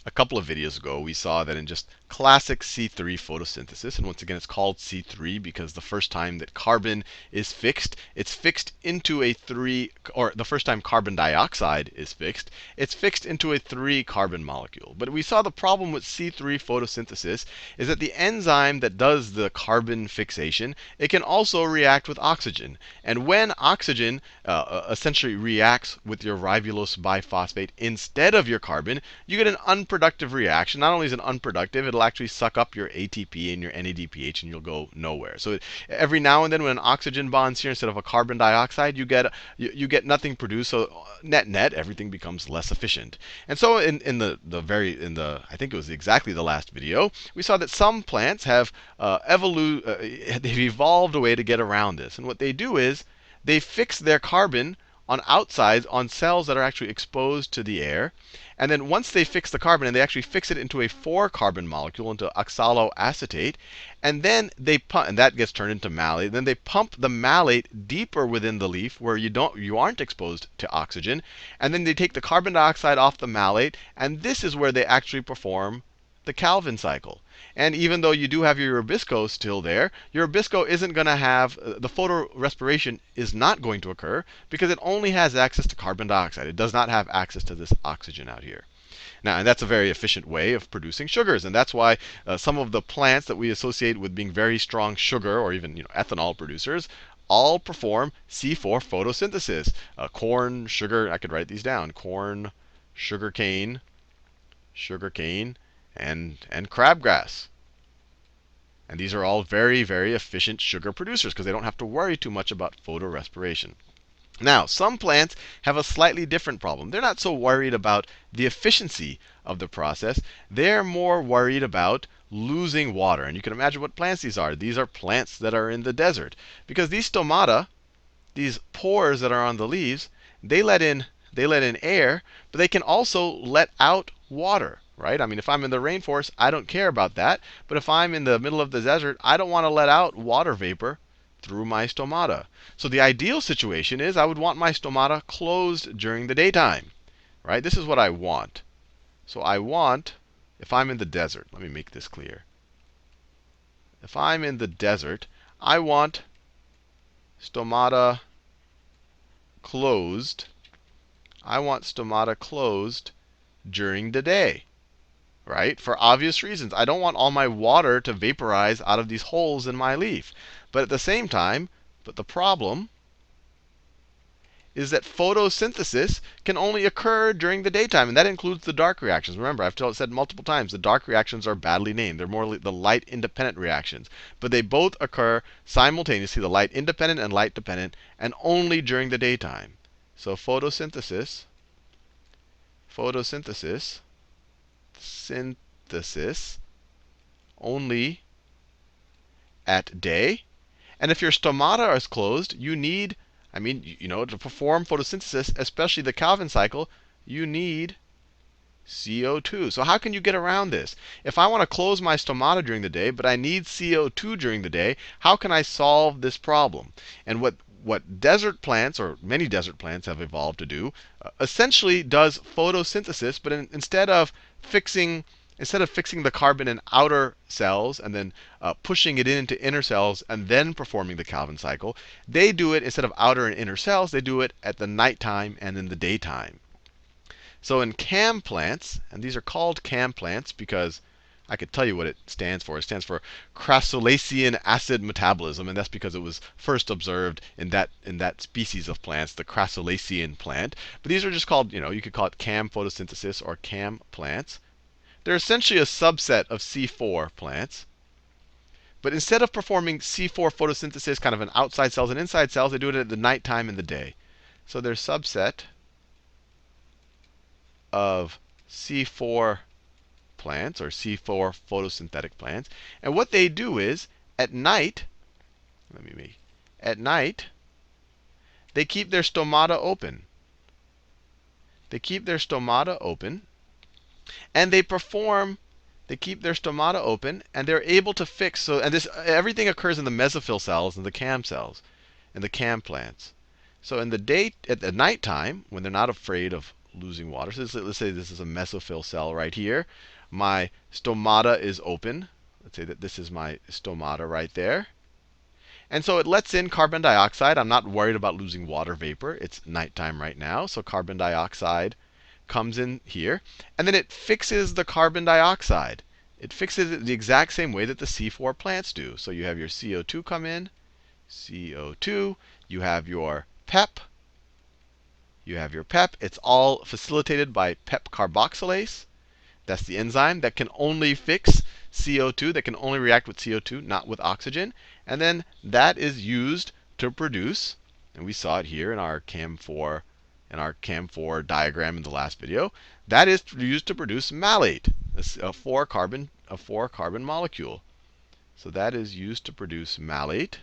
A couple of videos ago, we saw that in just classic C3 photosynthesis, and once again, it's called C3 because the first time that carbon is fixed, it's fixed into a 3, or the first time carbon dioxide is fixed, it's fixed into a 3 carbon molecule. But we saw the problem with C3 photosynthesis is that the enzyme that does the carbon fixation, it can also react with oxygen. And when oxygen essentially reacts with your ribulose biphosphate instead of your carbon, you get an unproductive reaction. Not only is it unproductive, it'll actually suck up your ATP and your NADPH, and you'll go nowhere. So every now and then, when an oxygen bonds here instead of a carbon dioxide, you get nothing produced. So net, everything becomes less efficient. And so in the I think it was exactly the last video, we saw that some plants have they've evolved a way to get around this. And what they do is they fix their carbon on outsides on cells that are actually exposed to the air. And then once they fix the carbon, and they actually fix it into a 4 carbon molecule, into oxaloacetate, and then they pump, and that gets turned into malate. Then they pump the malate deeper within the leaf where you aren't exposed to oxygen. And then they take the carbon dioxide off the malate, and this is where they actually perform the Calvin cycle. And even though you do have your Rubisco still there, your Rubisco isn't going to have, the photorespiration is not going to occur because it only has access to carbon dioxide. It does not have access to this oxygen out here. Now, and that's a very efficient way of producing sugars. And that's why some of the plants that we associate with being very strong sugar or even ethanol producers all perform C4 photosynthesis. Corn, sugar, I could write these down. Corn, sugarcane, and crabgrass. And these are all very, very efficient sugar producers because they don't have to worry too much about photorespiration. Now, some plants have a slightly different problem. They're not so worried about the efficiency of the process. They're more worried about losing water. And you can imagine what plants these are. These are plants that are in the desert. Because these stomata, these pores that are on the leaves, they let in air, but they can also let out water. Right? I mean, if I'm in the rainforest, I don't care about that. But if I'm in the middle of the desert, I don't want to let out water vapor through my stomata. So the ideal situation is I would want my stomata closed during the daytime. Right? This is what I want. So I want, if I'm in the desert, let me make this clear. If I'm in the desert, I want stomata closed. I want stomata closed during the day. Right? For obvious reasons. I don't want all my water to vaporize out of these holes in my leaf. But at the same time, the problem is that photosynthesis can only occur during the daytime. And that includes the dark reactions. Remember, I've said multiple times, the dark reactions are badly named. They're more the light-independent reactions. But they both occur simultaneously, the light-independent and light-dependent, and only during the daytime. So photosynthesis only at day. And if your stomata is closed, you need, to perform photosynthesis, especially the Calvin cycle, you need CO2. So how can you get around this? If I want to close my stomata during the day, but I need CO2 during the day, how can I solve this problem? And what desert plants, or many desert plants, have evolved to do, essentially does photosynthesis, but instead of fixing the carbon in outer cells and then pushing it into inner cells and then performing the Calvin cycle, they do it instead of outer and inner cells, they do it at the nighttime and in the daytime. So in CAM plants, and these are called CAM plants because I could tell you what it stands for. It stands for crassulacean acid metabolism, and that's because it was first observed in that species of plants, the crassulacean plant. But these are just called, you could call it CAM photosynthesis or CAM plants. They're essentially a subset of C4 plants. But instead of performing C4 photosynthesis kind of in outside cells and inside cells, they do it at the nighttime and the day. So they're a subset of C4 plants, or C4 photosynthetic plants. And what they do is, at night, they keep their stomata open. They keep their stomata open, and they keep their stomata open, and they're able to fix. So, and everything occurs in the mesophyll cells and the CAM cells, in the CAM plants. So at the nighttime, when they're not afraid of losing water. So let's say this is a mesophyll cell right here. My stomata is open. Let's say that this is my stomata right there. And so it lets in carbon dioxide. I'm not worried about losing water vapor. It's nighttime right now, so carbon dioxide comes in here. And then it fixes the carbon dioxide. It fixes it the exact same way that the C4 plants do. So you have your CO2 come in, CO2. You have your PEP. You have your PEP. It's all facilitated by PEP carboxylase. That's the enzyme that can only fix CO2, that can only react with CO2, not with oxygen. And then that is used to produce, and we saw it here in our CAM4 diagram in the last video, that is used to produce malate, a 4-carbon molecule. So that is used to produce malate.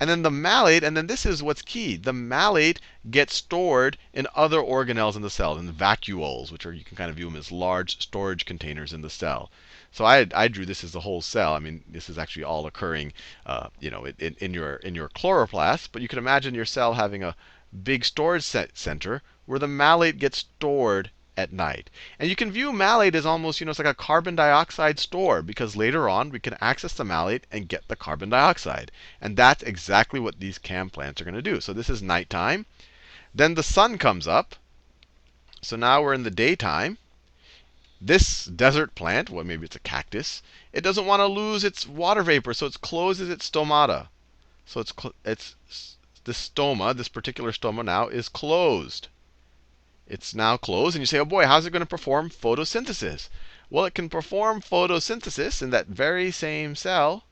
And then the malate, and then this is what's key. The malate gets stored in other organelles in the cell, in the vacuoles, which are, you can kind of view them as large storage containers in the cell. So I drew this as the whole cell. I mean, this is actually all occurring, in your chloroplast. But you can imagine your cell having a big storage center where the malate gets stored at night. And you can view malate as almost, it's like a carbon dioxide store, because later on we can access the malate and get the carbon dioxide. And that's exactly what these CAM plants are going to do. So this is nighttime. Then the sun comes up. So now we're in the daytime. This desert plant, well, maybe it's a cactus, it doesn't want to lose its water vapor, so it closes its stomata. So it's the stoma, this particular stoma now, is closed. It's now closed, and you say, oh boy, how's it going to perform photosynthesis? Well, it can perform photosynthesis in that very same cell,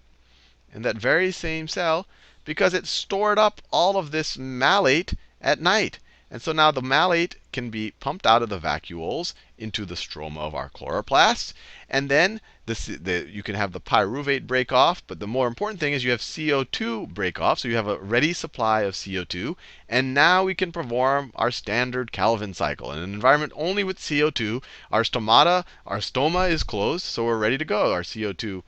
because it stored up all of this malate at night. And so now the malate can be pumped out of the vacuoles into the stroma of our chloroplasts. And then you can have the pyruvate break off. But the more important thing is you have CO2 break off. So you have a ready supply of CO2. And now we can perform our standard Calvin cycle. In an environment only with CO2, our stoma is closed. So we're ready to go. Our CO2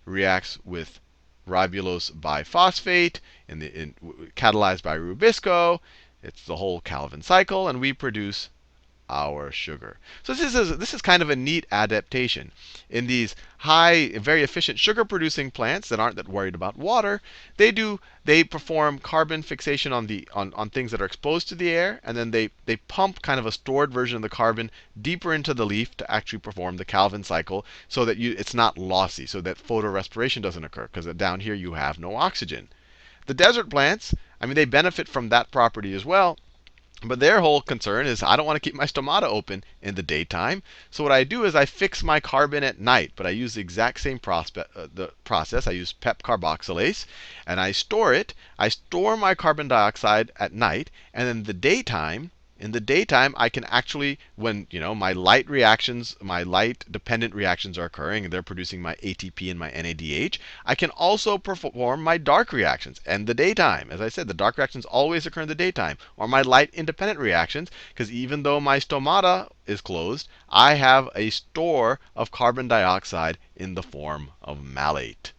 reacts with ribulose biphosphate, catalyzed by Rubisco. It's the whole Calvin cycle, and we produce our sugar. So this is kind of a neat adaptation. In these very efficient sugar-producing plants that aren't that worried about water, they perform carbon fixation on things that are exposed to the air, and then they pump kind of a stored version of the carbon deeper into the leaf to actually perform the Calvin cycle, so that it's not lossy, so that photorespiration doesn't occur, because down here you have no oxygen. The desert plants, I mean, they benefit from that property as well. But their whole concern is, I don't want to keep my stomata open in the daytime. So what I do is I fix my carbon at night. But I use the exact same process. I use PEP carboxylase. And I store it. I store my carbon dioxide at night. And in the daytime, I can actually, when my light dependent reactions are occurring, and they're producing my ATP and my NADH, I can also perform my dark reactions in the daytime. As I said, the dark reactions always occur in the daytime, or my light independent reactions, because even though my stomata is closed, I have a store of carbon dioxide in the form of malate.